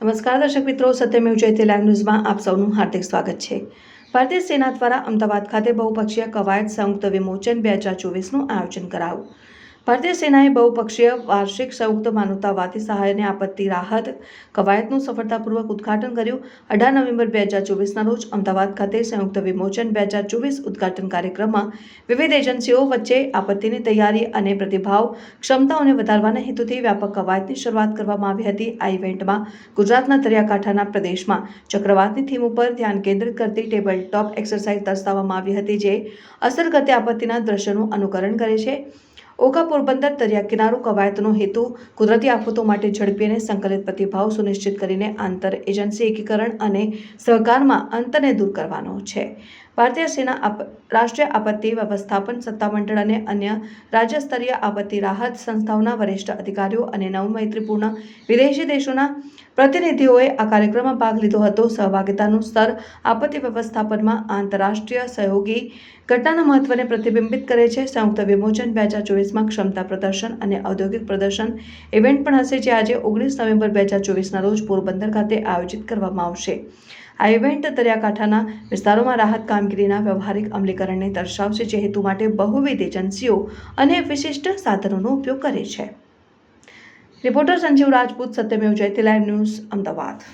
નમસ્કાર દર્શક મિત્રો, સત્યમેવ જયતે લાઈવ ન્યૂઝમાં આપ સૌનું હાર્દિક સ્વાગત છે। ભારતીય સેના દ્વારા અમદાવાદ ખાતે બહુપક્ષીય કવાયત સંયુક્ત વિમોચન 2024નું આયોજન કરાયું। ભારતીય સેનાએ બહુપક્ષીય વાર્ષિક સંયુક્ત માનવતાવાદી સહાય અને આપત્તિ રાહત કવાયતનું સફળતાપૂર્વક ઉદ્ઘાટન કર્યું। 18 નવેમ્બર 2024ના રોજ અમદાવાદ ખાતે સંયુક્ત વિમોચન 2024 ઉદ્ઘાટન કાર્યક્રમમાં વિવિધ એજન્સીઓ વચ્ચે આપત્તિની તૈયારી અને પ્રતિભાવ ક્ષમતાઓને વધારવાના હેતુથી વ્યાપક કવાયતની શરૂઆત કરવામાં આવી હતી। આ ઇવેન્ટમાં ગુજરાતના દરિયાકાંઠાના પ્રદેશમાં ચક્રવાતની થીમ ઉપર ધ્યાન કેન્દ્રિત કરતી ટેબલ ટોપ એક્સરસાઇઝ દર્શાવવામાં આવી હતી, જે અસરગ્રસ્ત આપત્તિના દ્રશ્યનું અનુકરણ કરે છે। ઓખા પોરબંદર દરિયા કિનારો કવાયતનો હેતુ કુદરતી આફતો માટે ઝડપી અને સંકલિત પ્રતિભાવ સુનિશ્ચિત કરીને આંતર એજન્સી એકીકરણ અને સહકારમાં અંતરને દૂર કરવાનો છે। ભારતીય સેના રાષ્ટ્રીય આપત્તિ વ્યવસ્થાપન સત્તામંડળ અને અન્ય રાજ્ય સ્તરીય આપત્તિ રાહત સંસ્થાઓના વરિષ્ઠ અધિકારીઓ અને નવમૈત્રીપૂર્ણ વિદેશી દેશોના પ્રતિનિધિઓએ આ કાર્યક્રમમાં ભાગ લીધો હતો। સહભાગિતાનું સ્તર આપત્તિ વ્યવસ્થાપનમાં આંતરરાષ્ટ્રીય સહયોગી ઘટનાના મહત્વને પ્રતિબિંબિત કરે છે। સંયુક્ત વિમોચન 2024માં ક્ષમતા પ્રદર્શન અને ઔદ્યોગિક પ્રદર્શન ઇવેન્ટ પણ હશે, જે આજે 19 નવેમ્બર 2024ના રોજ પોરબંદર ખાતે આયોજિત કરવામાં આવશે। આ ઇવેન્ટ દરિયાકાંઠાના વિસ્તારોમાં રાહત કામગીરીના વ્યવહારિક અમલીકરણને દર્શાવશે, જે હેતુ માટે બહુવિધ એજન્સીઓ અને વિશિષ્ટ સાધનોનો ઉપયોગ કરે છે। Reporter Sanjeev Rajput, Satyamev Jayate live news, Ahmedabad.